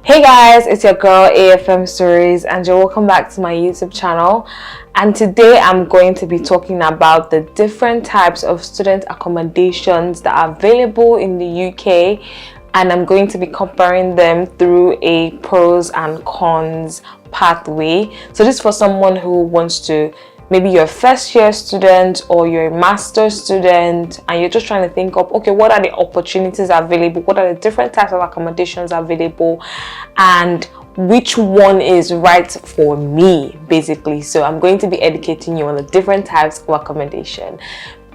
Hey guys, it's your girl AFM Stories and you're welcome back to my YouTube channel. And today I'm going to be talking about the different types of student accommodations that are available in the UK, and I'm going to be comparing them through a pros and cons pathway. So this is for someone who wants to, maybe you're a first year student or you're a master's student and you're just trying to think of, okay, what are the opportunities available? What are the different types of accommodations available? And which one is right for me, basically. So I'm going to be educating you on the different types of accommodation.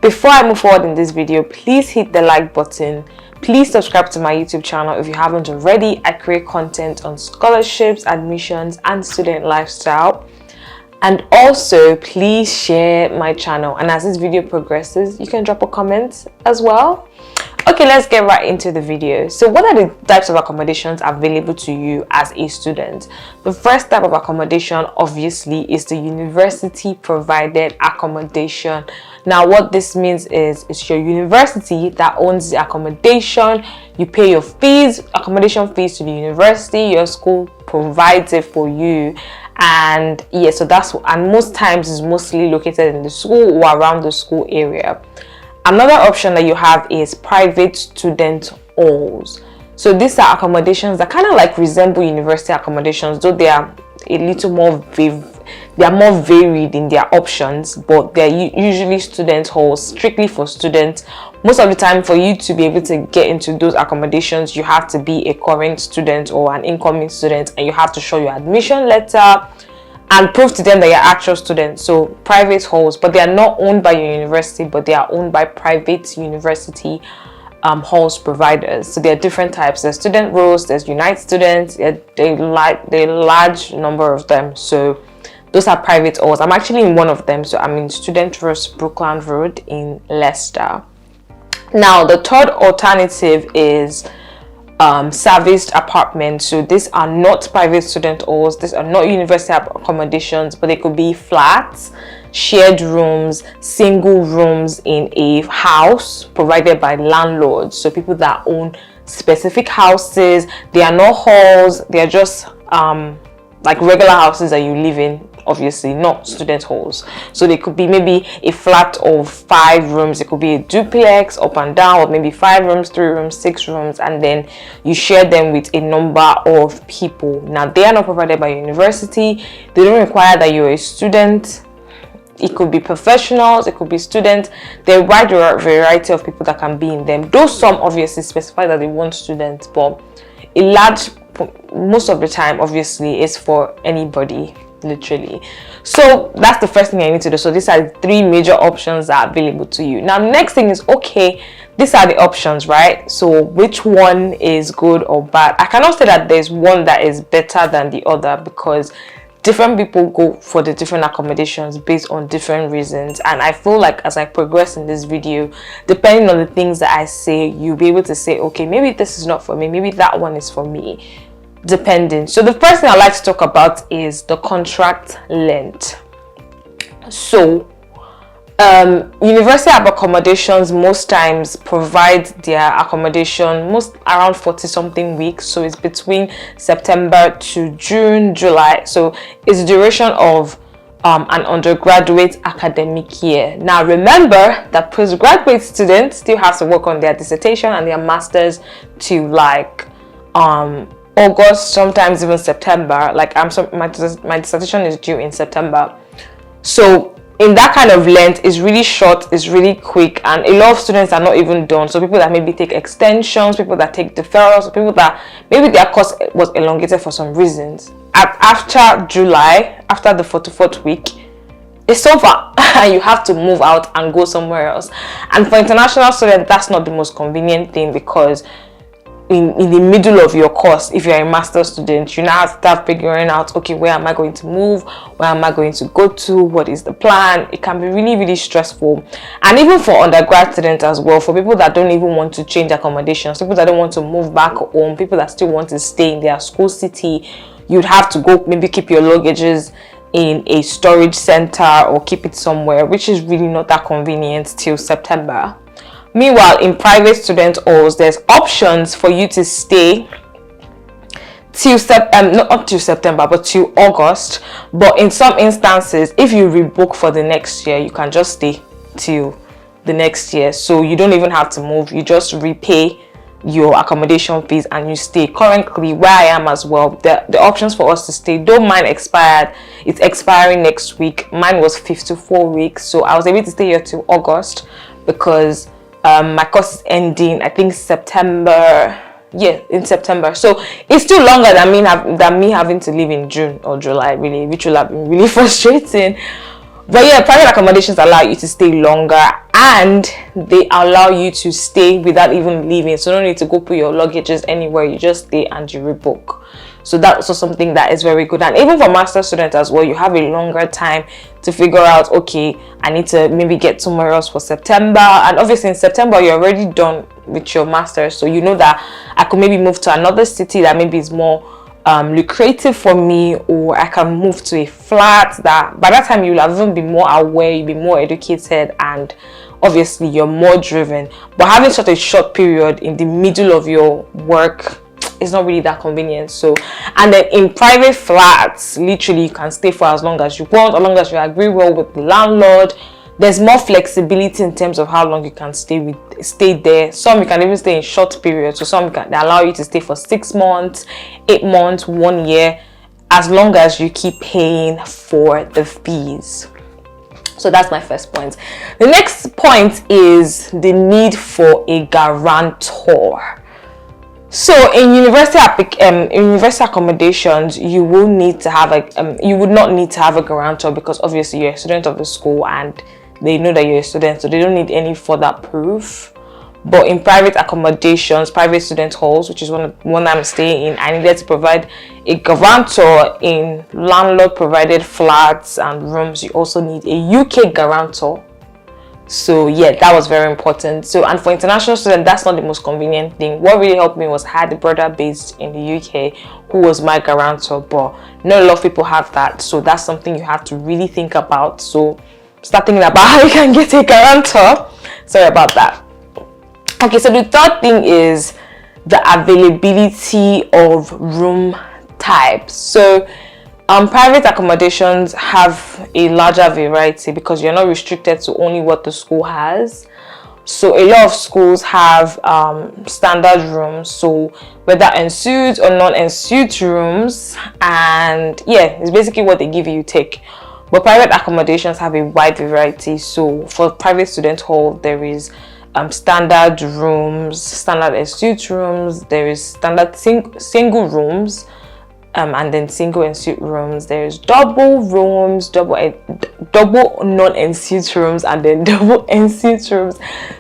Before I move forward in this video, please hit the like button. Please subscribe to my YouTube channel if you haven't already. I create content on scholarships, admissions, and student lifestyle. And also, please share my channel. And as this video progresses, you can drop a comment as well. Okay, let's get right into the video. So what are the types of accommodations available to you as a student? The first type of accommodation, obviously, is the university provided accommodation. Now, what this means is it's your university that owns the accommodation. You pay your fees, accommodation fees to the university. Your school provides it for you. And yeah, so and most times is mostly located in the school or around the school area. Another option that you have is private student halls. So these are accommodations that kind of like resemble university accommodations, though they are a little more more varied in their options, but they're usually student halls, strictly for students. Most of the time, for you to be able to get into those accommodations, you have to be a current student or an incoming student, and you have to show your admission letter and prove to them that you're actual students. So private halls, but they are not owned by your university, but they are owned by private university halls providers. So there are different types. There's student rows, there's Unite students, there are a large number of them. So those are private halls. I'm actually in one of them. So I'm in Student Rows, Brookland Road in Leicester. Now the third alternative is serviced apartments. So these are not private student halls, these are not university accommodations, but they could be flats, shared rooms, single rooms in a house provided by landlords. So people that own specific houses. They are not halls, they are just like regular houses that you live in, obviously not student halls. So they could be maybe a flat of 5 rooms, it could be a duplex up and down, or maybe 5 rooms, 3 rooms, 6 rooms, and then you share them with a number of people. Now they are not provided by university, they don't require that you're a student. It could be professionals, it could be students. There are a wide variety of people that can be in them, though some obviously specify that they want students, but most of the time obviously is for anybody, literally. So that's the first thing I need to do. So these are 3 major options that are available to you. Now next thing is, okay, these are the options, right? So which one is good or bad? I cannot say that there's one that is better than the other, because different people go for the different accommodations based on different reasons. And I feel like as I progress in this video, depending on the things that I say, you'll be able to say, okay, maybe this is not for me, maybe that one is for me, depending. So the first thing I like to talk about is the contract length. So university accommodations most times provide their accommodation most around 40 something weeks. So it's between September to June, July. So it's the duration of an undergraduate academic year. Now remember that postgraduate students still have to work on their dissertation and their masters to like August, sometimes even September. Like my dissertation is due in September. So in that kind of length, is really short, is really quick, and a lot of students are not even done. So people that maybe take extensions, people that take deferrals, people that maybe their course was elongated for some reasons. After July, after the 44th week, it's over and you have to move out and go somewhere else. And for international students, that's not the most convenient thing, because in the middle of your course, if you're a master's student, you now have to start figuring out, okay, where am I going to move, where am I going to go to, what is the plan? It can be really, really stressful. And even for undergrad students as well, for people that don't even want to change accommodations, people that don't want to move back home, people that still want to stay in their school city, you'd have to go maybe keep your luggages in a storage center or keep it somewhere, which is really not that convenient till September. Meanwhile, in private student halls, there's options for you to stay till not up to September, but till August. But in some instances, if you rebook for the next year, you can just stay till the next year, so you don't even have to move. You just repay your accommodation fees and you stay. Currently, where I am as well, the options for us to stay, though mine expired, it's expiring next week. Mine was 54 weeks, so I was able to stay here till August because my course is ending, I think September. Yeah, in September. So it's still longer than me having to leave in June or July, really, which will have been really frustrating. But yeah, private accommodations allow you to stay longer, and they allow you to stay without even leaving. So no need to go put your luggages anywhere. You just stay and you rebook. So that's also something that is very good. And even for master students as well, you have a longer time to figure out, okay, I need to maybe get somewhere else for September. And obviously in September, you're already done with your master's. So you know that I could maybe move to another city that maybe is more lucrative for me, or I can move to a flat that by that time you'll have even be more aware, you'll be more educated, and obviously you're more driven. But having such a short period in the middle of your work is not really that convenient. So, and then in private flats, literally you can stay for as long as you want, as long as you agree well with the landlord. There's more flexibility in terms of how long you can stay there. Some you can even stay in short periods. So some they allow you to stay for 6 months, 8 months, 1 year, as long as you keep paying for the fees. So that's my first point. The next point is the need for a guarantor. So in university accommodations, you will need to have you would not need to have a guarantor, because obviously you're a student of the school and they know that you're a student, so they don't need any further proof. But in private accommodations, private student halls, which is one I'm staying in, I needed to provide a guarantor. In landlord provided flats and rooms, you also need a UK guarantor. So yeah, that was very important. So, and for international students, that's not the most convenient thing. What really helped me was I had a brother based in the UK who was my guarantor, but not a lot of people have that. So that's something you have to really think about. So start thinking about how you can get a guarantor. Sorry about that. Okay, so the third thing is the availability of room types. So private accommodations have a larger variety because you're not restricted to only what the school has. So a lot of schools have standard rooms, so whether ensuite or non-ensuite rooms, and yeah, it's basically what they give you, you take. But private accommodations have a wide variety. So for private student hall, there is standard rooms, standard ensuite rooms, there is standard single rooms, and then single ensuite rooms. There's double rooms, double non-ensuite rooms, and then double ensuite rooms.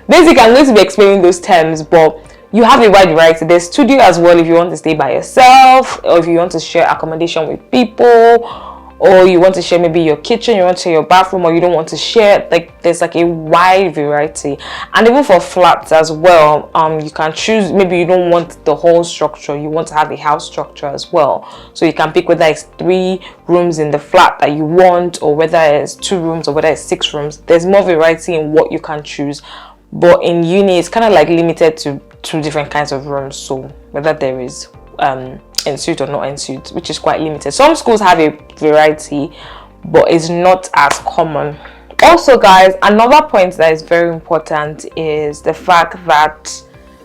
Basically, I'm going to be explaining those terms, but you have a wide variety. There's studio as well if you want to stay by yourself, or if you want to share accommodation with people, or you want to share maybe your kitchen, you want to share your bathroom, or you don't want to share. Like, there's like a wide variety. And even for flats as well, you can choose, maybe you don't want the whole structure, you want to have a house structure as well. So you can pick whether it's 3 rooms in the flat that you want, or whether it's 2 rooms, or whether it's 6 rooms. There's more variety in what you can choose. But in uni, it's kind of like limited to 2 different kinds of rooms. So whether there is ensuite or not ensuite, which is quite limited. Some schools have a variety, but it's not as common. Also, guys, another point that is very important is the fact that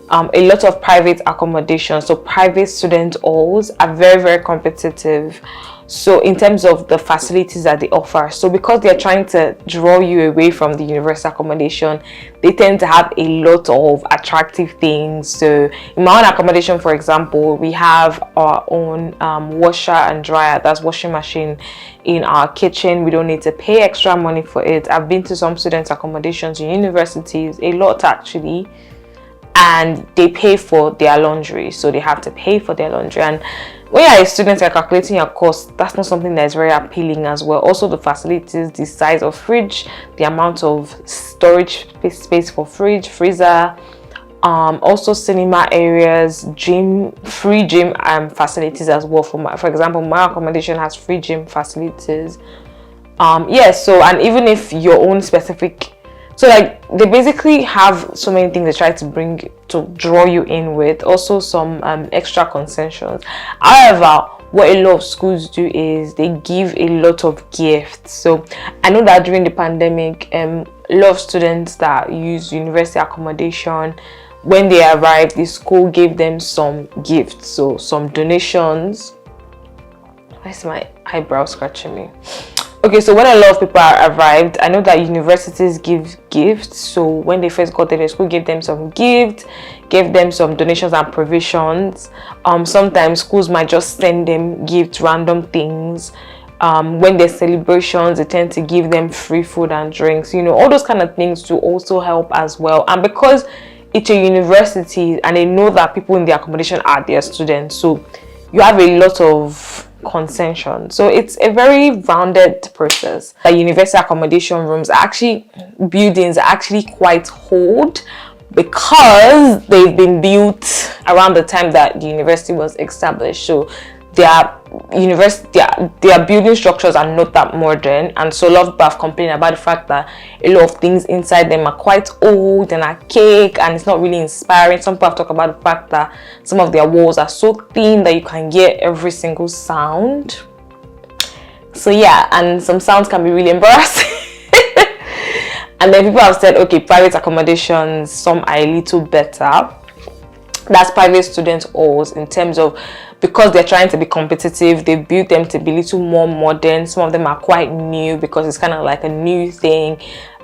a lot of private accommodations, so private student halls, are very, very competitive. So in terms of the facilities that they offer, so because they're trying to draw you away from the university accommodation, they tend to have a lot of attractive things. So in my own accommodation, for example, we have our own washer and dryer, that's washing machine, in our kitchen. We don't need to pay extra money for it. I've been to some student accommodations in universities, a lot actually, and they pay for their laundry, so they have to pay for their laundry. And when you're a student, you're calculating your cost, that's not something that is very appealing as well. Also, the facilities, the size of fridge, the amount of storage space for fridge, freezer, also cinema areas, gym, free gym facilities as well. For example, my accommodation has free gym facilities. So, and even if your own specific So like they basically have so many things they try to draw you in with, also some extra concessions. However, what a lot of schools do is they give a lot of gifts. So I know that during the pandemic, a lot of students that use university accommodation, when they arrived, the school gave them some gifts, so some donations. Why is my eyebrow scratching me? Okay, so when a lot of people arrived, I know that universities give gifts. So when they first got there, the school gave them some gifts, gave them some donations and provisions. Sometimes schools might just send them gifts, random things. When there's celebrations, they tend to give them free food and drinks, all those kind of things to also help as well. And because it's a university and they know that people in the accommodation are their students, so you have a lot of concession. So it's a very rounded process. The university accommodation rooms buildings are actually quite old, because they've been built around the time that the university was established. So their building structures are not that modern, and so a lot of people have complained about the fact that a lot of things inside them are quite old and archaic, and it's not really inspiring. Some people have talked about the fact that some of their walls are so thin that you can hear every single sound. So yeah, and some sounds can be really embarrassing. And then people have said, okay, private accommodations, some are a little better. That's private student halls, in terms of, because they're trying to be competitive, they built them to be a little more modern. Some of them are quite new because it's kind of like a new thing.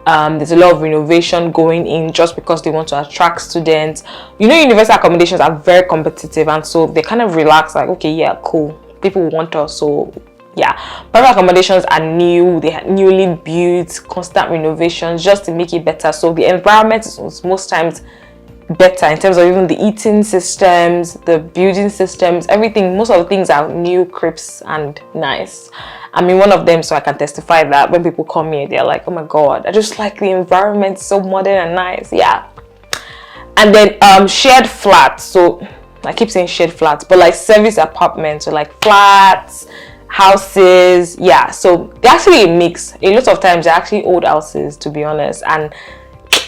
There's a lot of renovation going in just because they want to attract students. University accommodations are very competitive, and so they kind of relax, like, okay, yeah, cool, people want us, so yeah. Private accommodations are new, they are newly built, constant renovations just to make it better. So the environment is most times better in terms of even the eating systems, the building systems, everything. Most of the things are new, crisp and nice. I mean, one of them, so I can testify that when people come here, they're like, oh my god, I just like the environment, so modern and nice. Yeah. And then shared flats. So I keep saying shared flats, but like service apartments, so like flats, houses. Yeah, so they're actually a mix. A lot of times they're actually old houses, to be honest, and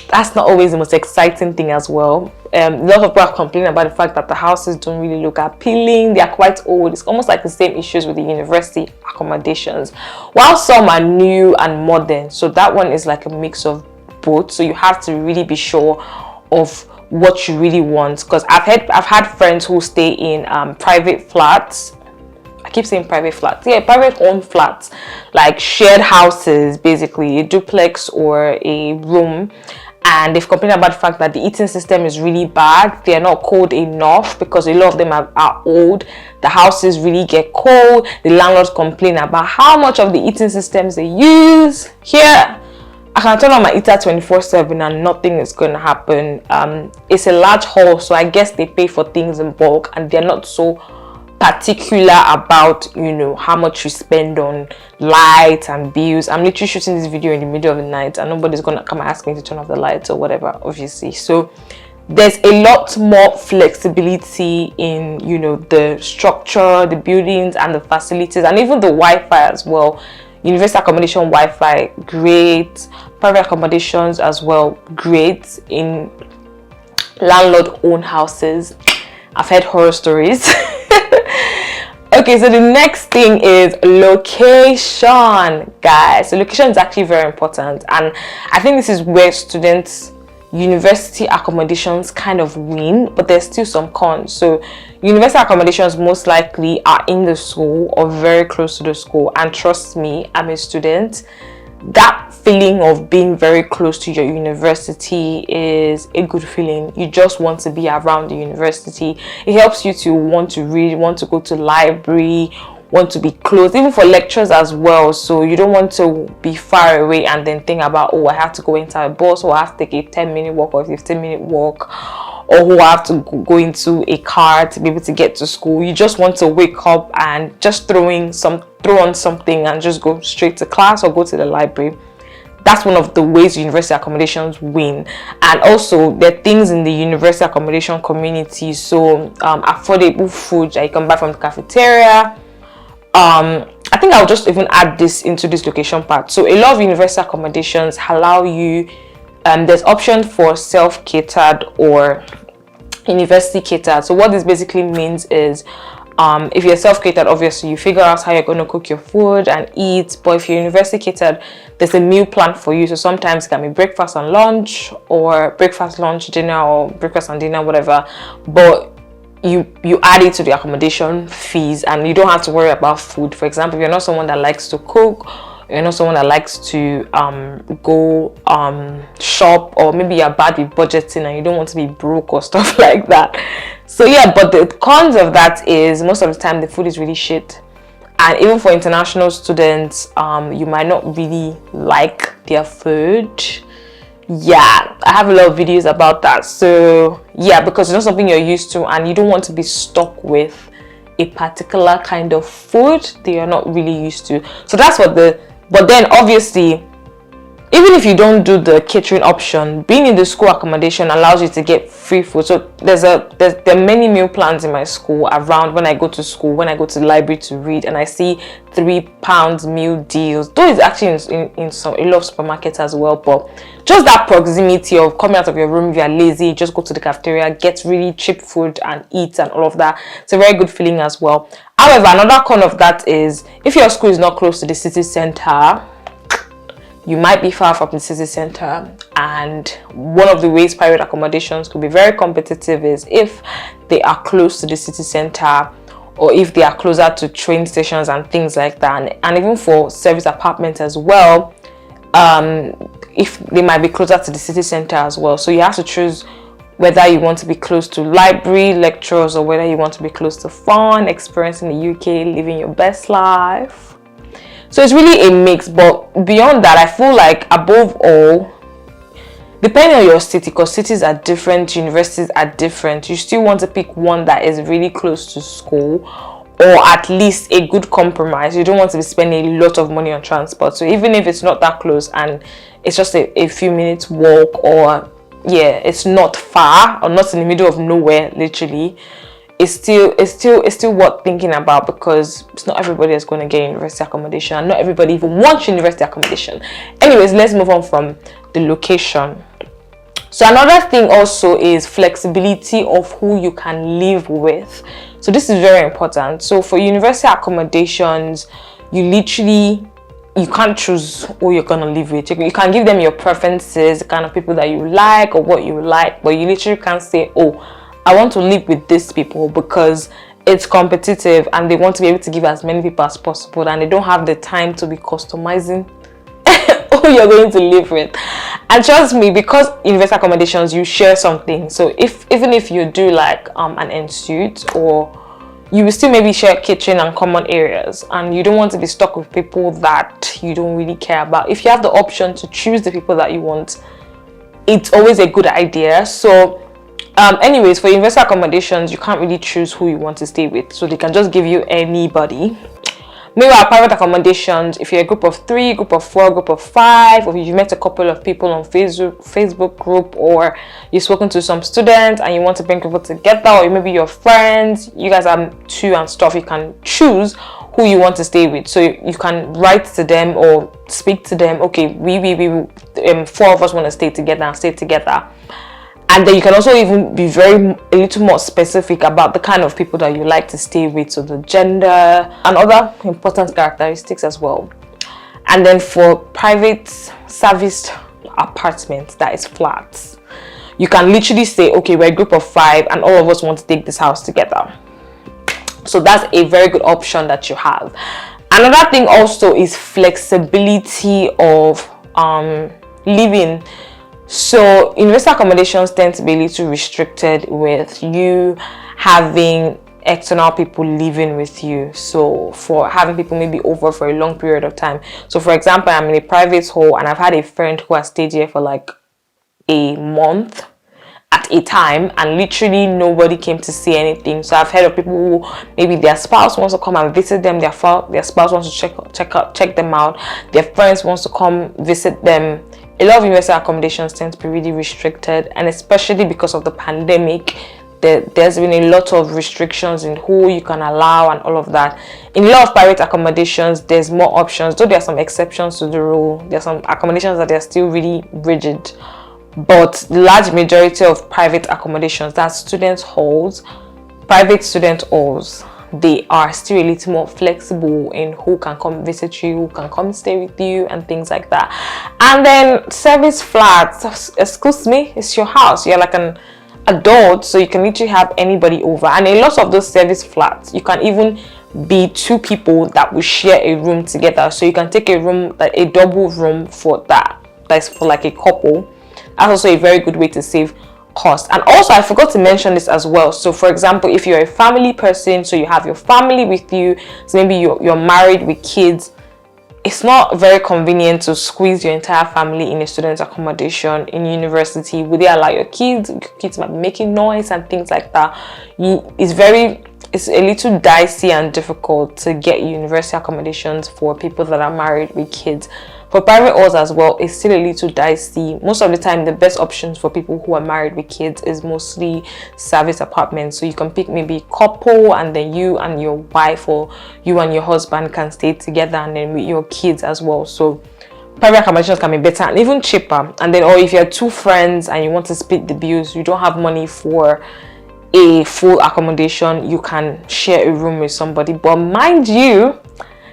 that's not always the most exciting thing as well. A lot of people have complained about the fact that the houses don't really look appealing. They are quite old. It's almost like the same issues with the university accommodations, while some are new and modern. So that one is like a mix of both. So you have to really be sure of what you really want, because I've had friends who stay in private flats. I keep saying private flats. Yeah, private home flats, like shared houses, basically a duplex or a room. And they've complained about the fact that the heating system is really bad. They are not cold enough because a lot of them are old. The houses really get cold. The landlords complain about how much of the heating systems they use. Here, I can turn on my heater 24/7 and nothing is going to happen. It's a large hall, so I guess they pay for things in bulk, and they're not so particular about how much you spend on lights and bills. I'm literally shooting this video in the middle of the night, and nobody's gonna come and ask me to turn off the lights or whatever, obviously. So there's a lot more flexibility in the structure, the buildings and the facilities, and even the Wi-Fi as well. University accommodation Wi-Fi, great. Private accommodations as well, great. In landlord owned houses, I've heard horror stories. Okay, so the next thing is location, guys. So location is actually very important, and I think this is where university accommodations kind of win, but there's still some cons. So university accommodations most likely are in the school or very close to the school, and trust me, I'm a student. That feeling of being very close to your university is a good feeling. You just want to be around the university. It helps you to want to read, want to go to library, want to be close, even for lectures as well. So you don't want to be far away and then think about, oh, I have to go into a bus, or I have to take a 10-minute walk or a 15-minute walk, or I have to go into a car to be able to get to school. You just want to wake up and just throw on something and just go straight to class or go to the library. That's one of the ways university accommodations win. And also there are things in the university accommodation community, so affordable food that you can buy from the cafeteria. I think I'll just even add this into this location part. So a lot of university accommodations allow you there's option for self-catered or university catered. So what this basically means is, if you're self-catered, obviously you figure out how you're going to cook your food and eat. But if you're university catered, there's a meal plan for you. So sometimes it can be breakfast and lunch, or breakfast, lunch, dinner, or breakfast and dinner, whatever. But you add it to the accommodation fees, and you don't have to worry about food. For example, if you're not someone that likes to cook, you're not someone that likes to go shop, or maybe you're bad with budgeting and you don't want to be broke or stuff like that. So yeah, but the cons of that is most of the time the food is really shit, and even for international students, you might not really like their food. Yeah, I have a lot of videos about that. So yeah, because it's not something you're used to, and you don't want to be stuck with a particular kind of food that you're not really used to. So that's what but then obviously, even if you don't do the catering option, being in the school accommodation allows you to get free food. So there are many meal plans in my school around when I go to school, when I go to the library to read, and I see £3 meal deals. Though it's actually in a lot of supermarkets as well, but just that proximity of coming out of your room if you're lazy, just go to the cafeteria, get really cheap food and eat and all of that. It's a very good feeling as well. However, another con of that is if your school is not close to the city center, you might be far from the city center. And one of the ways private accommodations could be very competitive is if they are close to the city center, or if they are closer to train stations and things like that. And even for service apartments as well, if they might be closer to the city center as well. So you have to choose whether you want to be close to library, lectures, or whether you want to be close to fun, experiencing the UK, living your best life. So it's really a mix. But beyond that, I feel like above all, depending on your city, because cities are different, universities are different, you still want to pick one that is really close to school, or at least a good compromise. You don't want to be spending a lot of money on transport. So even if it's not that close and it's just a few minutes walk, or yeah, it's not far or not in the middle of nowhere literally, it's still worth thinking about, because it's not everybody that's going to get university accommodation, and not everybody even wants university accommodation. Anyways, let's move on from the location. So another thing also is flexibility of who you can live with. So this is very important. So for university accommodations, you can't choose who you're gonna live with. You can give them your preferences, the kind of people that you like or what you like, but you literally can't say, oh, I want to live with these people, because it's competitive and they want to be able to give as many people as possible, and they don't have the time to be customizing who you're going to live with. And trust me, because university accommodations, you share something. So even if you do like an institute, or you will still maybe share kitchen and common areas, and you don't want to be stuck with people that you don't really care about. If you have the option to choose the people that you want, it's always a good idea. So anyways, for university accommodations, you can't really choose who you want to stay with, so they can just give you anybody. Meanwhile, private accommodations, if you're a group of 3, group of 4, group of 5, or you've met a couple of people on Facebook group, or you've spoken to some students and you want to bring people together, or maybe your friends, you guys are 2 and stuff, you can choose who you want to stay with. So you can write to them or speak to them, okay, we 4 of us want to stay together and stay together. And then you can also even be a little more specific about the kind of people that you like to stay with, so the gender and other important characteristics as well. And then for private serviced apartments, that is flats, you can literally say, okay, we're a group of 5 and all of us want to take this house together. So that's a very good option that you have. Another thing also is flexibility of living. So university accommodations tend to be a little restricted with you having external people living with you. So for having people maybe over for a long period of time. So for example, I'm in a private hall and I've had a friend who has stayed here for like a month at a time, and literally nobody came to see anything. So I've heard of people who maybe their spouse wants to come and visit them, their spouse wants to check them out, their friends wants to come visit them. A lot of university accommodations tend to be really restricted, and especially because of the pandemic, there's been a lot of restrictions in who you can allow and all of that. In a lot of private accommodations, there's more options, though there are some exceptions to the rule. There are some accommodations that are still really rigid, but the large majority of private accommodations, that's student halls, private student halls, they are still a little more flexible in who can come visit you, who can come stay with you, and things like that. And then service flats, excuse me, it's your house, you're like an adult, so you can literally have anybody over. And a lot of those service flats, you can even be two people that will share a room together, so you can take a room, like a double room for that's for like a couple. That's also a very good way to save cost. And also, I forgot to mention this as well. So for example, if you're a family person, so you have your family with you, so maybe you're married with kids, it's not very convenient to squeeze your entire family in a student accommodation in university. Would they allow your kids? Your kids might be making noise and things like that. It's a little dicey and difficult to get university accommodations for people that are married with kids. For private halls as well, it's still a little dicey. Most of the time, the best options for people who are married with kids is mostly service apartments. So you can pick maybe a couple, and then you and your wife or you and your husband can stay together, and then with your kids as well. So private accommodations can be better and even cheaper. And then, or if you're two friends and you want to split the bills, you don't have money for a full accommodation, you can share a room with somebody. But mind you,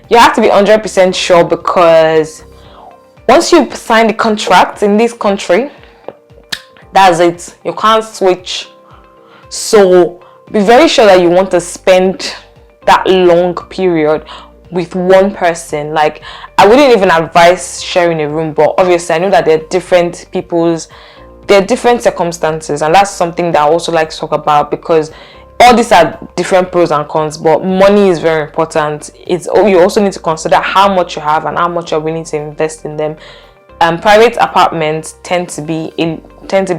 you have to be 100% sure, because once you sign the contract in this country, that's it. You can't switch. So be very sure that you want to spend that long period with one person. Like, I wouldn't even advise sharing a room, but obviously I know that there are different circumstances, and that's something that I also like to talk about, because all these are different pros and cons, but money is very important. You also need to consider how much you have and how much you're willing to invest in them. Private apartments tend to be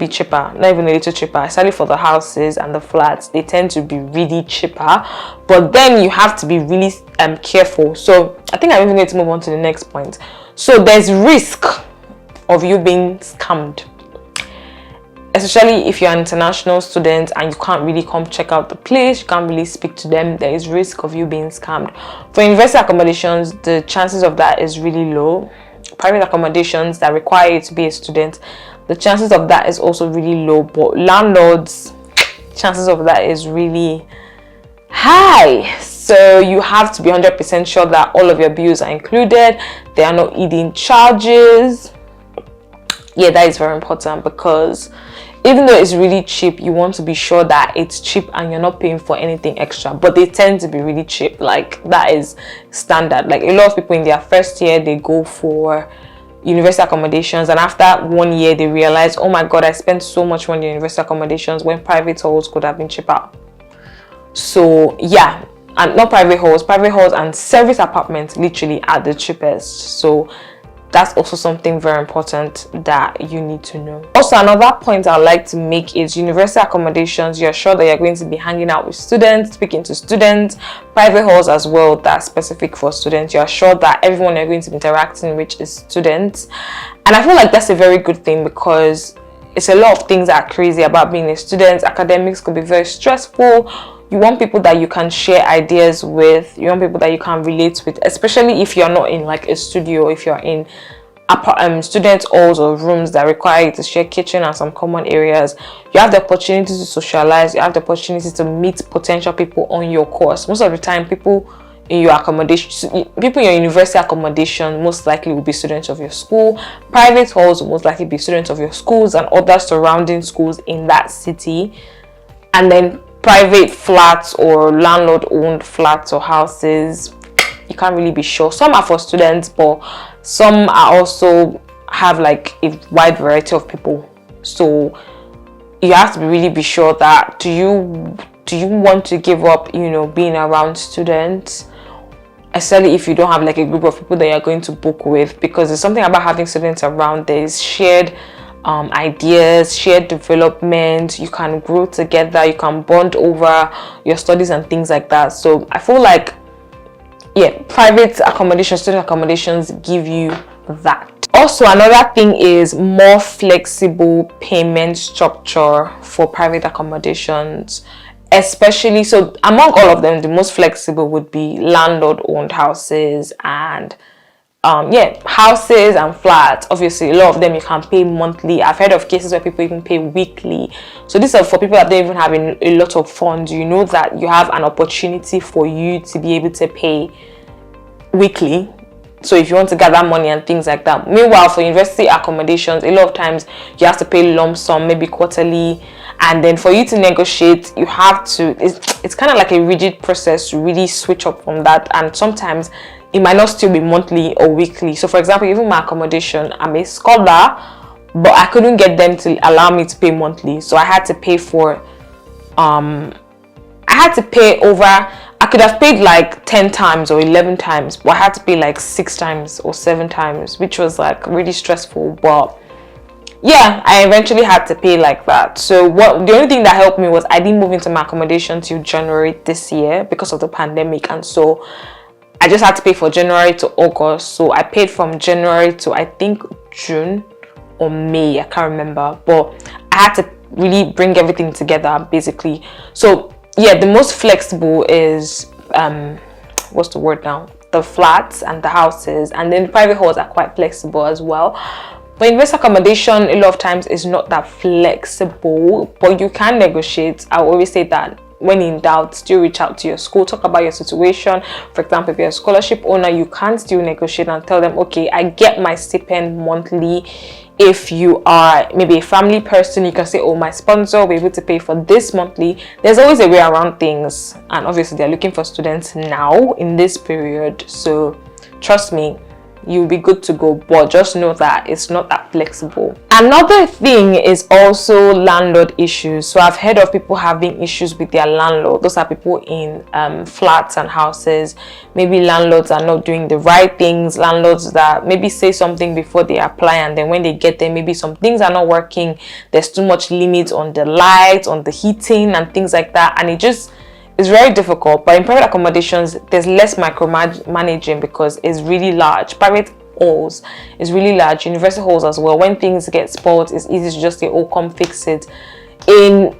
cheaper, not even a little cheaper, especially for the houses and the flats. They tend to be really cheaper, but then you have to be really careful. So I think I'm even going to move on to the next point. So there's risk of you being scammed, especially if you're an international student and you can't really come check out the place, you can't really speak to them. There is risk of you being scammed. For university accommodations, the chances of that is really low. Private accommodations that require you to be a student, the chances of that is also really low. But landlords, chances of that is really high. So you have to be 100% sure that all of your bills are included. There are no hidden charges. Yeah, that is very important, because even though it's really cheap, you want to be sure that it's cheap and you're not paying for anything extra. But they tend to be really cheap. Like, that is standard. Like, a lot of people in their first year, they go for university accommodations, and after 1 year they realize, oh my god, I spent so much money on university accommodations when private halls could have been cheaper. So yeah, and not private halls and service apartments literally are the cheapest. So that's also something very important that you need to know. Also, another point I'd like to make is university accommodations, you're sure that you're going to be hanging out with students, speaking to students. Private halls as well, that's specific for students. You're sure that everyone you're going to be interacting with is students. And I feel like that's a very good thing, because it's a lot of things that are crazy about being a student. Academics could be very stressful. You want people that you can share ideas with. You want people that you can relate with, especially if you're not in like a studio, if you're in student halls or rooms that require you to share kitchen and some common areas. You have the opportunity to socialize. You have the opportunity to meet potential people on your course. Most of the time, people in your university accommodation most likely will be students of your school. Private halls will most likely be students of your schools and other surrounding schools in that city. And then private flats or landlord-owned flats or houses, you can't really be sure. Some are for students, but some are also have like a wide variety of people. So you have to really be sure that do you want to give up, being around students, especially if you don't have like a group of people that you're going to book with, because there's something about having students around. There's shared ideas, shared development. You can grow together, you can bond over your studies and things like that. So I feel like, yeah, private accommodations, student accommodations give you that. Also, another thing is more flexible payment structure for private accommodations, especially, so among all of them, the most flexible would be landlord owned houses and yeah, houses and flats, obviously a lot of them you can pay monthly. I've heard of cases where people even pay weekly. So these are for people that don't even have a lot of funds. You know that you have an opportunity for you to be able to pay weekly, so if you want to gather money and things like that. Meanwhile, for university accommodations, a lot of times you have to pay lump sum, maybe quarterly, and then for you to negotiate, you have to, it's kind of like a rigid process to really switch up from that. And sometimes it might not still be monthly or weekly. So for example, even my accommodation, I'm a scholar, but I couldn't get them to allow me to pay monthly, so I had to pay for over, I could have paid like 10 times or 11 times, but I had to pay like 6 times or 7 times, which was like really stressful. But yeah, I eventually had to pay like that. So the only thing that helped me was I didn't move into my accommodation till January this year because of the pandemic, and so I just had to pay for January to August. So I paid from January to, I think, June or May, I can't remember, but I had to really bring everything together basically. So yeah, the most flexible is what's the word now, the flats and the houses, and then private halls are quite flexible as well. But investor accommodation a lot of times is not that flexible, but you can negotiate. I always say that when in doubt, still reach out to your school, talk about your situation. For example, if you're a scholarship owner, you can still negotiate and tell them, okay, I get my stipend monthly. If you are maybe a family person, you can say, oh, my sponsor will be able to pay for this monthly. There's always a way around things, and obviously they're looking for students now in this period, so trust me, you'll be good to go. But just know that it's not that flexible. Another thing is also landlord issues. So I've heard of people having issues with their landlord. Those are people in flats and houses. Maybe landlords are not doing the right things, landlords that maybe say something before they apply, and then when they get there, maybe some things are not working. There's too much limits on the lights, on the heating and things like that, and it's very difficult. But in private accommodations, there's less micromanaging because it's really large. Private halls is really large. University halls as well. When things get spoiled, it's easy to just say, oh, come fix it. In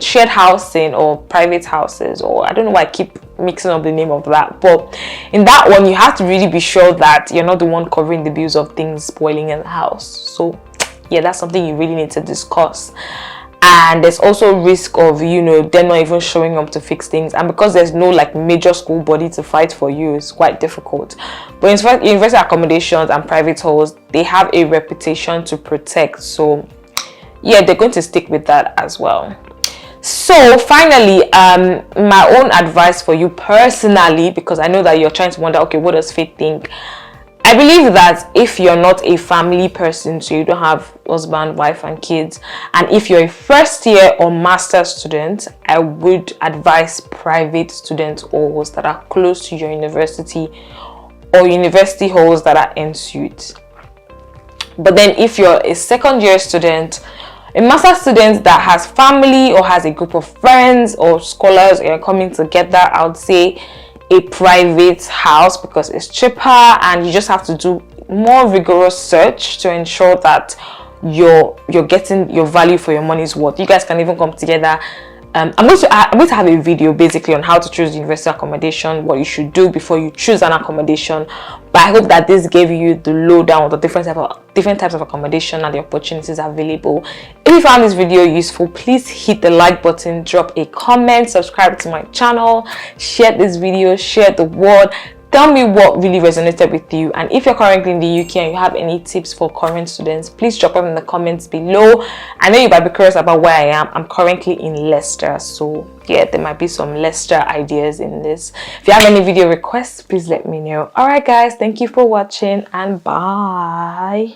shared housing or private houses, or I don't know why I keep mixing up the name of that, but in that one, you have to really be sure that you're not the one covering the bills of things spoiling in the house. So yeah, that's something you really need to discuss. And there's also risk of, you know, they're not even showing up to fix things, and because there's no like major school body to fight for you, it's quite difficult. But in university accommodations and private halls, they have a reputation to protect, so yeah, they're going to stick with that as well. So finally, my own advice for you personally, because I know that you're trying to wonder, okay, what does Faith think? I believe that if you're not a family person, so you don't have husband, wife and kids, and if you're a first year or master's student, I would advise private student halls that are close to your university, or university halls that are en suite. But then if you're a second year student, a master's student that has family or has a group of friends or scholars, you're coming together, I would say a private house, because it's cheaper and you just have to do more rigorous search to ensure that you're getting your value for your money's worth. You guys can even come together. I'm going to have a video basically on how to choose university accommodation, what you should do before you choose an accommodation. But I hope that this gave you the lowdown of the different types of accommodation and the opportunities available. If you found this video useful, please hit the like button, drop a comment, subscribe to my channel, share this video, share the word. Tell me what really resonated with you, and if you're currently in the UK and you have any tips for current students, please drop them in the comments below. I know you might be curious about where I am. I'm currently in Leicester, so yeah, there might be some Leicester ideas in this. If you have any video requests, please let me know. Alright guys, thank you for watching and bye.